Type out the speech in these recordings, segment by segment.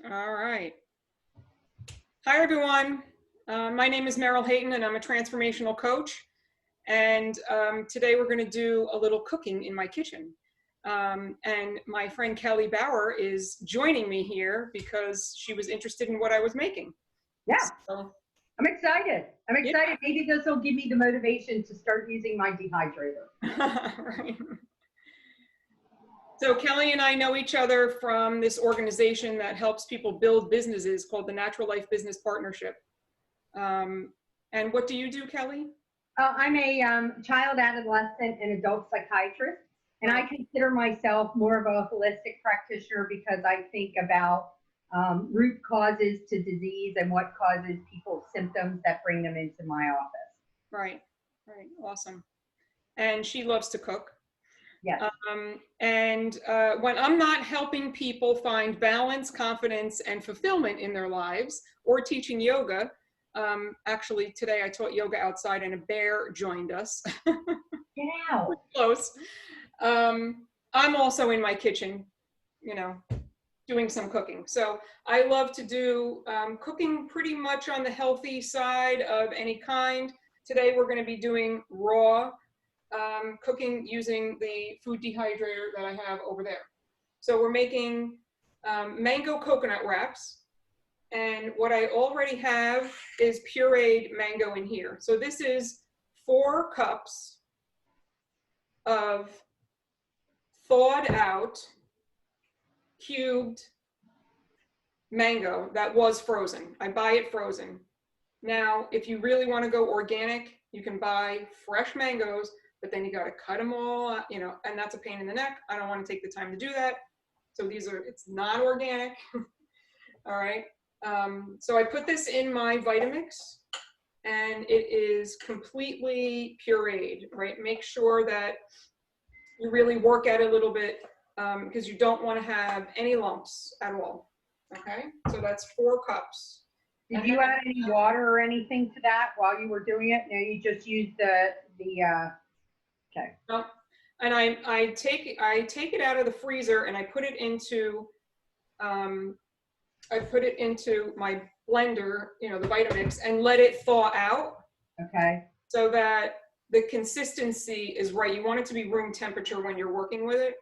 All right. Hi, everyone. My name is Meryl Hayton, and I'm a transformational coach. And today we're going to do a little cooking in my kitchen. And my friend Kelly Bauer is joining me here because she was interested in what I was making. Yeah, So, I'm excited. I'm yeah. excited. Maybe this will give me the motivation to start using my dehydrator. Right. So Kelly and I know each other from this organization that helps people build businesses called the Natural Life Business Partnership. And what do you do, Kelly? I'm a child, adolescent, and adult psychiatrist, and I consider myself more of a holistic practitioner because I think about root causes to disease and what causes people's symptoms that bring them into my office. Right, right, awesome. And she loves to cook. Yes. And when I'm not helping people find balance, confidence, and fulfillment in their lives, or teaching yoga, actually today I taught yoga outside and a bear joined us. Get out. Close. I'm also in my kitchen, you know, doing some cooking. So I love to do cooking pretty much on the healthy side of any kind. Today we're going to be doing raw cooking using the food dehydrator that I have over there. So we're making mango coconut wraps. And what I already have is pureed mango in here. So this is 4 cups of thawed out, cubed mango that was frozen. I buy it frozen. Now, if you really want to go organic, you can buy fresh mangoes, but then you got to cut them all, and that's a pain in the neck. I don't want to take the time to do that. So it's not organic. All right. So I put this in my Vitamix and it is completely pureed, right? Make sure that you really work at it a little bit because you don't want to have any lumps at all. Okay. So that's 4 cups. Did you add any water or anything to that while you were doing it? No, you just used okay. No. And I take it out of the freezer and I put it into my blender, the Vitamix, and let it thaw out. Okay. So that the consistency is right. You want it to be room temperature when you're working with it.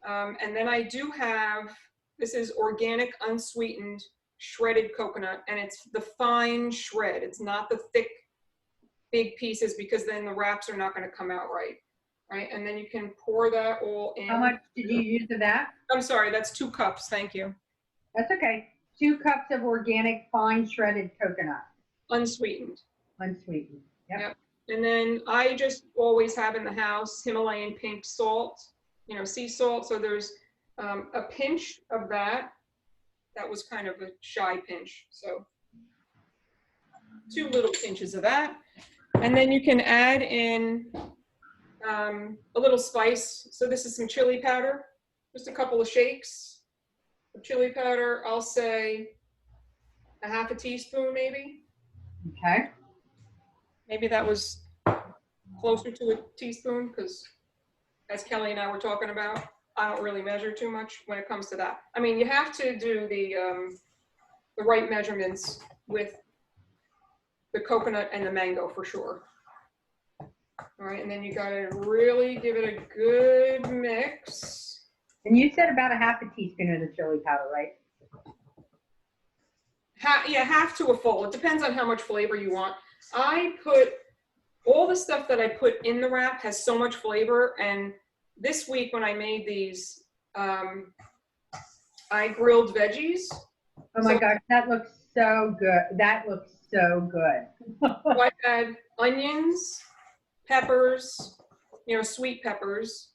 And then I do have, this is organic, unsweetened, shredded coconut, and it's the fine shred. It's not the thick, big pieces because then the wraps are not going to come out right. Right, and then you can pour that all in. How much did you use of that? I'm sorry, that's 2 cups. Thank you. That's okay. 2 cups of organic, fine shredded coconut. Unsweetened. Unsweetened. Yep. And then I just always have in the house Himalayan pink salt, sea salt. So there's a pinch of that. That was kind of a shy pinch. So 2 little pinches of that. And then you can add in a little spice. So this is some chili powder, just a couple of shakes of chili powder. I'll say a half a teaspoon maybe. Okay. Maybe that was closer to a teaspoon because as Kelly and I were talking about, I don't really measure too much when it comes to that. I mean, you have to do the right measurements with the coconut and the mango for sure. All right, and then you gotta really give it a good mix. And you said about a half a teaspoon of the chili powder, right? Half to a full. It depends on how much flavor you want. I put all the stuff that I put in the wrap has so much flavor. And this week when I made these, I grilled veggies. Oh my gosh, that looks so good. That looks so good. So I had onions, peppers, sweet peppers,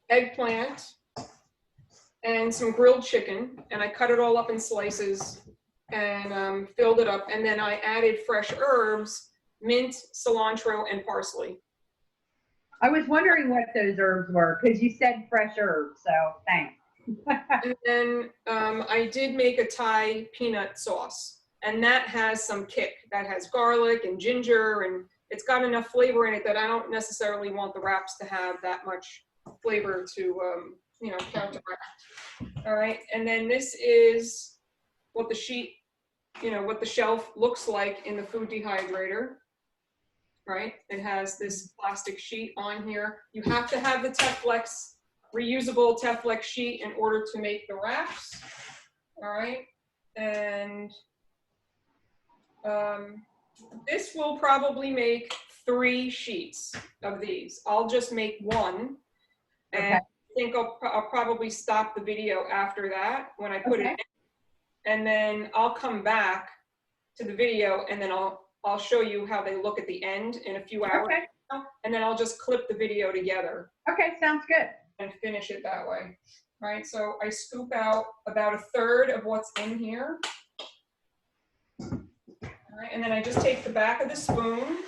eggplant, and some grilled chicken. And I cut it all up in slices and filled it up. And then I added fresh herbs, mint, cilantro, and parsley. I was wondering what those herbs were because you said fresh herbs, so thanks. And then I did make a Thai peanut sauce, and that has some kick. That has garlic and ginger, and it's got enough flavor in it that I don't necessarily want the wraps to have that much flavor to you know, counteract. All right, and then this is what the sheet, you know, what the shelf looks like in the food dehydrator, right? It has this plastic sheet on here. You have to have the Teflex, reusable Teflex sheet in order to make the wraps, all right? And this will probably make 3 sheets of these. I'll just make 1, and Okay. I think I'll probably stop the video after that when I put it in, and then I'll come back to the video, and then I'll show you how they look at the end in a few hours, Okay. and then I'll just clip the video together Okay, sounds good. and finish it that way. All right, so I scoop out about 1/3 of what's in here. All right, and then I just take the back of the spoon,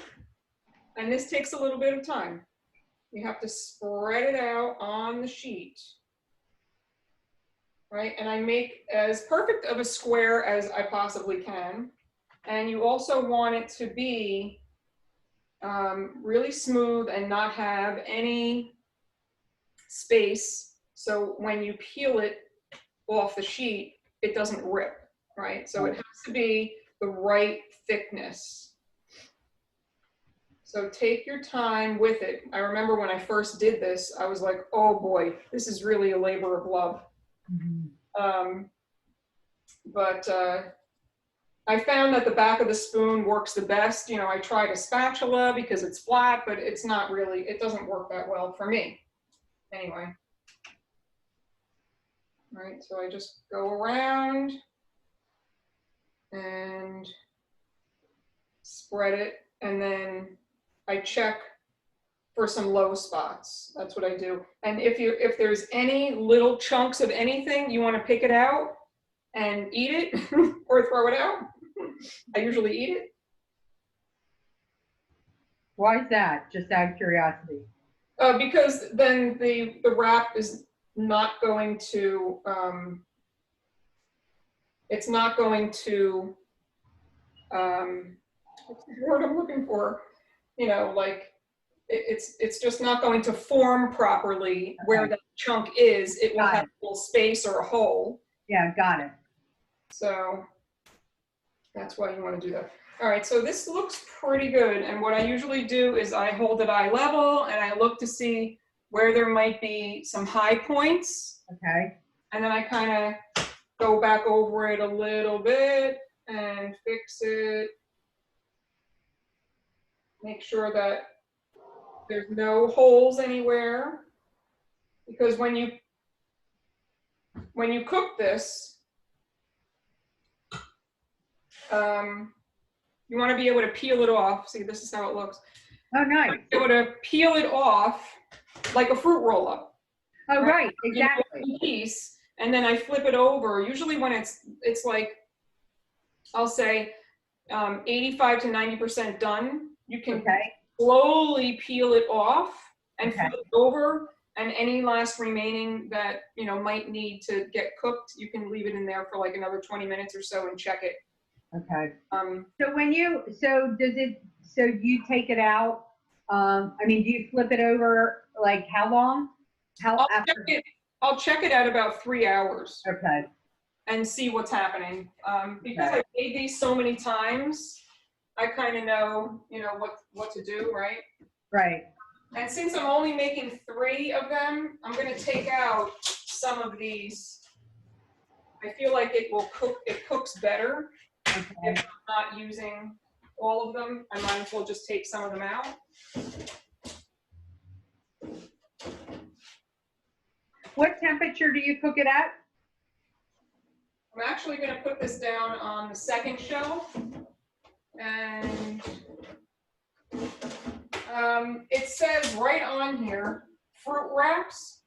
and this takes a little bit of time. You have to spread it out on the sheet, right? And I make as perfect of a square as I possibly can. And you also want it to be really smooth and not have any space. So when you peel it off the sheet, it doesn't rip, right? So it has to be the right thickness. So take your time with it. I remember when I first did this, I was like, oh boy, this is really a labor of love. But I found that the back of the spoon works the best. You know, I tried a spatula because it's flat, but it's not really, it doesn't work that well for me. Anyway. All right, so I just go around and spread it, and then I check for some low spots. That's what I do. And if there's any little chunks of anything, you want to pick it out and eat it or throw it out. I usually eat it. Why is that? Just out of curiosity. Because then the wrap is not going to, it's not going to, what's the word I'm looking for? You know, like, it's just not going to form properly where the chunk is. It will have a little space or a hole. Yeah, got it. So that's why you want to do that. All right, so this looks pretty good. And what I usually do is I hold it eye level and I look to see where there might be some high points. Okay. And then I kind of go back over it a little bit and fix it. Make sure that there's no holes anywhere. Because when you cook this, you want to be able to peel it off. See, this is how it looks. Oh, nice. Be able to peel it off like a fruit roll-up. Oh, right, exactly. You know, piece, and then I flip it over. Usually when it's like, I'll say 85 to 90% done. You can slowly peel it off and flip it over, and any last remaining that, you know, might need to get cooked, you can leave it in there for like another 20 minutes or so and check it. Okay. So when you, so you take it out, I mean, do you flip it over, like how long? I'll check it at about 3 hours. Okay. And see what's happening. Because I've made these so many times, I kind of know, you know, what to do, right? Right. And since I'm only making 3 of them, I'm going to take out some of these. I feel like it cooks better if I'm not using all of them. I might as well just take some of them out. What temperature do you cook it at? I'm actually going to put this down on the second shelf, and it says right on here, fruit wraps,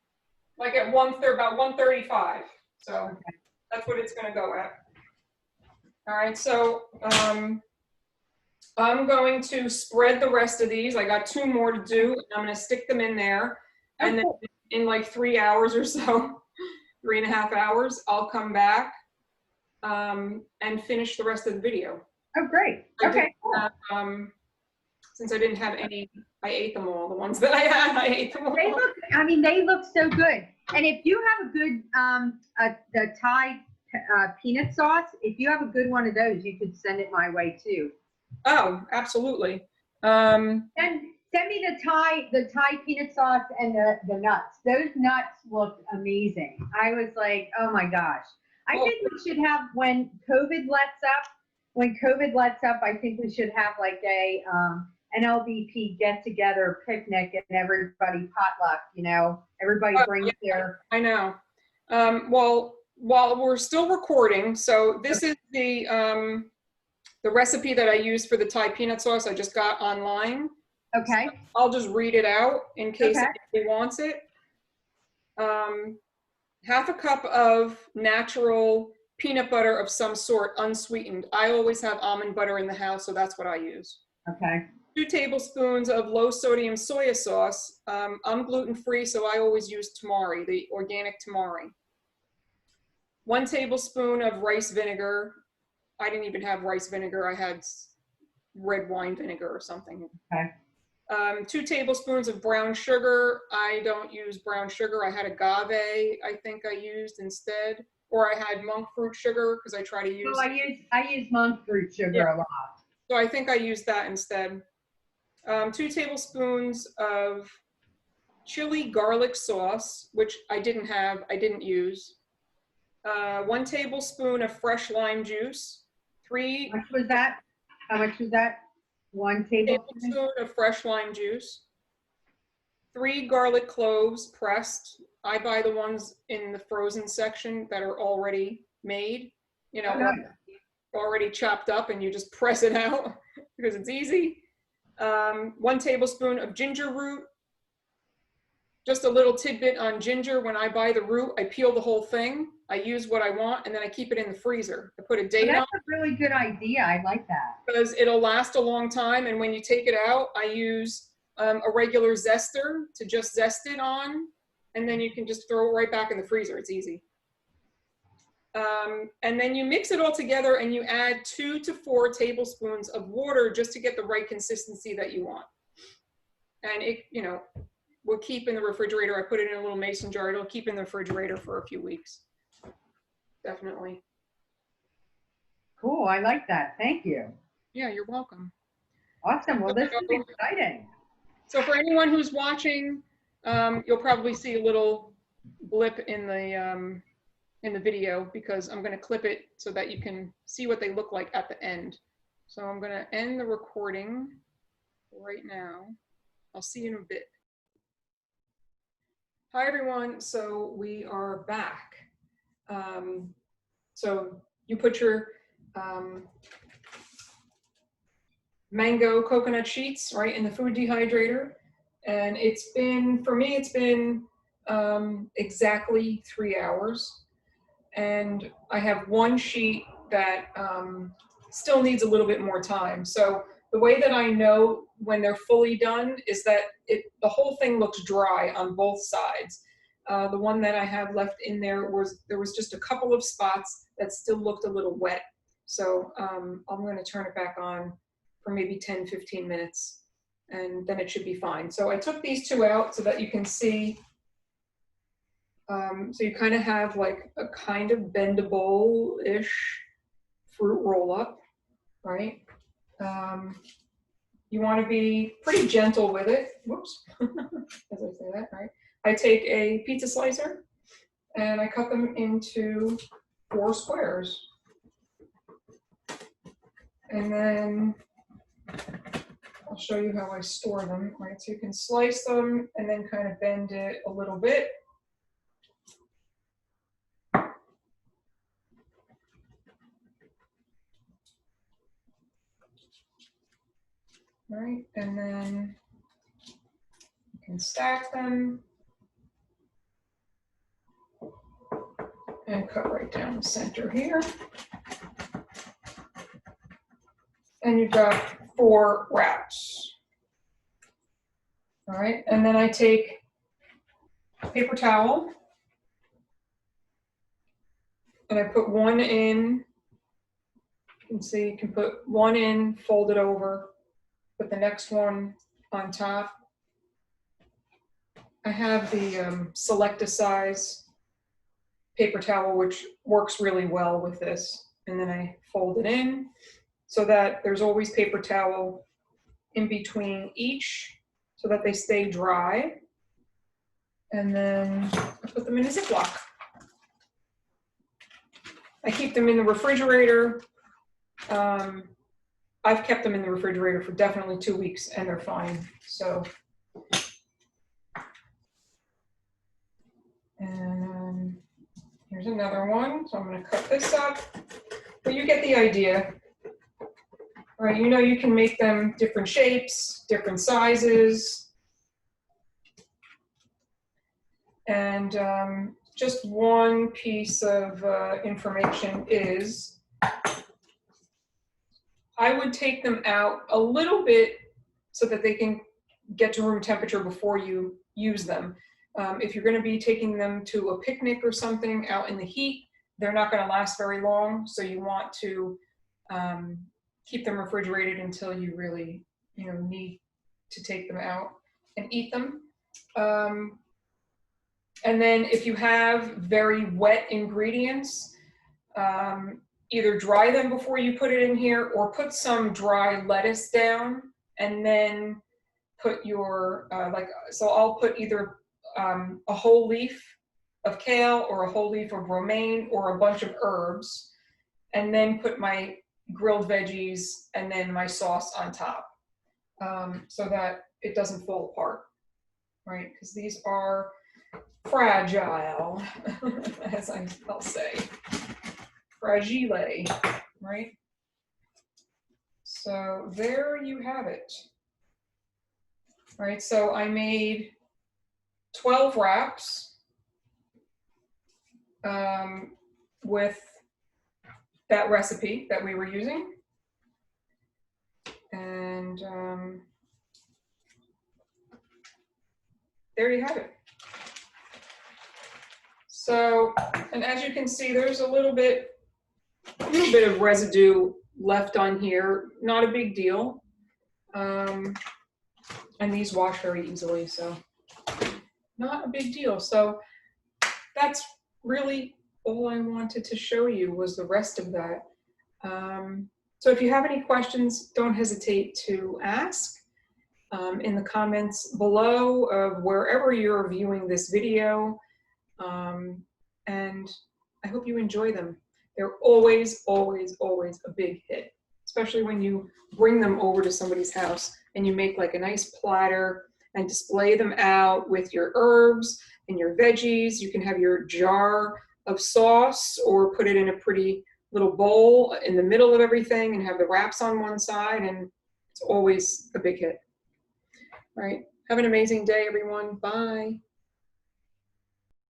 like at about 135. So that's what it's going to go at. All right, so I'm going to spread the rest of these. I got 2 more to do, and I'm going to stick them in there, and then in like 3 hours or so, 3.5 hours, I'll come back and finish the rest of the video. Oh, great. Okay. Since I didn't have any, I ate them all. The ones that I had, I ate them all. They look so good. And if you have a good, the Thai peanut sauce, if you have a good one of those, you could send it my way too. Oh, absolutely. And send me the Thai peanut sauce and the nuts. Those nuts looked amazing. I was like, oh my gosh. I think we should have, when COVID lets up, I think we should have like an LVP get together picnic and everybody potluck, you know, everybody brings their. I know. Well, while we're still recording, so this is the recipe that I used for the Thai peanut sauce I just got online. Okay. So I'll just read it out in case Okay. anybody wants it. Half a cup of natural peanut butter of some sort, unsweetened. I always have almond butter in the house, so that's what I use. Okay. 2 tablespoons of low sodium soya sauce. I'm gluten-free, so I always use tamari, the organic tamari. 1 tablespoon of rice vinegar. I didn't even have rice vinegar. I had red wine vinegar or something. Okay. 2 tablespoons of brown sugar. I don't use brown sugar. I had agave, I think I used instead. Or I had monk fruit sugar because I try to use. So I use monk fruit sugar a lot. So I think I used that instead. 2 tablespoons of chili garlic sauce, which I didn't have, I didn't use. 1 tablespoon of fresh lime juice. How much was that? How much was that? 1 tablespoon of fresh lime juice. 3 garlic cloves pressed. I buy the ones in the frozen section that are already made, you know, already chopped up, and you just press it out because it's easy. 1 tablespoon of ginger root. Just a little tidbit on ginger. When I buy the root, I peel the whole thing. I use what I want, and then I keep it in the freezer. I put a date on it. That's a really good idea. I like that. Because it'll last a long time, and when you take it out, I use a regular zester to just zest it on, and then you can just throw it right back in the freezer. It's easy. And then you mix it all together, and you add 2 to 4 tablespoons of water just to get the right consistency that you want. And it, you know, will keep in the refrigerator. I put it in a little mason jar. It'll keep in the refrigerator for a few weeks. Definitely. Cool. I like that. Thank you. Yeah, you're welcome. Awesome. Well, this is exciting. So for anyone who's watching, you'll probably see a little blip in the video because I'm going to clip it so that you can see what they look like at the end. So I'm going to end the recording right now. I'll see you in a bit. Hi, everyone. So we are back. So you put your mango coconut sheets right in the food dehydrator. And it's been, for me, it's been exactly 3 hours. And I have 1 sheet that still needs a little bit more time. So the way that I know when they're fully done is that the whole thing looks dry on both sides. The one that I have left in there was just a couple of spots that still looked a little wet. So I'm going to turn it back on for maybe 10, 15 minutes, and then it should be fine. So I took these 2 out so that you can see. So you kind of have like a kind of bendable-ish fruit roll-up, right? You want to be pretty gentle with it. Whoops, as I say that, right? I take a pizza slicer and I cut them into 4 squares. And then I'll show you how I store them, right? So you can slice them and then kind of bend it a little bit. Right, and then you can stack them and cut right down the center here. And you've got 4 wraps. All right, and then I take a paper towel and I put 1 in. You can see you can put 1 in, fold it over, put the next one on top, I have the select-a-size paper towel, which works really well with this. And then I fold it in so that there's always paper towel in between each so that they stay dry. And then I put them in a Ziploc. I keep them in the refrigerator. I've kept them in the refrigerator for definitely 2 weeks and they're fine. So, and here's another one. So I'm going to cut this up, but you get the idea. All right, you know you can make them different shapes, different sizes. And just one piece of information is I would take them out a little bit so that they can get to room temperature before you use them. If you're going to be taking them to a picnic or something out in the heat, they're not going to last very long. So you want to keep them refrigerated until you really, need to take them out and eat them. And then if you have very wet ingredients, either dry them before you put it in here or put some dry lettuce down and then put your, so I'll put either a whole leaf of kale or a whole leaf of romaine or a bunch of herbs, and then put my grilled veggies and then my sauce on top so that it doesn't fall apart, right? Because these are fragile, as I'll say. Fragile, right? So there you have it. All right, so I made 12 wraps with that recipe that we were using. And there you have it. So, and as you can see, there's a little bit of residue left on here. Not a big deal. And these wash very easily, so not a big deal. So that's really all I wanted to show you was the rest of that. So if you have any questions, don't hesitate to ask in the comments below of wherever you're viewing this video. And I hope you enjoy them. They're always, always, always a big hit, especially when you bring them over to somebody's house and you make like a nice platter and display them out with your herbs and your veggies. You can have your jar of sauce or put it in a pretty little bowl in the middle of everything and have the wraps on one side, and it's always a big hit. All right, have an amazing day, everyone. Bye.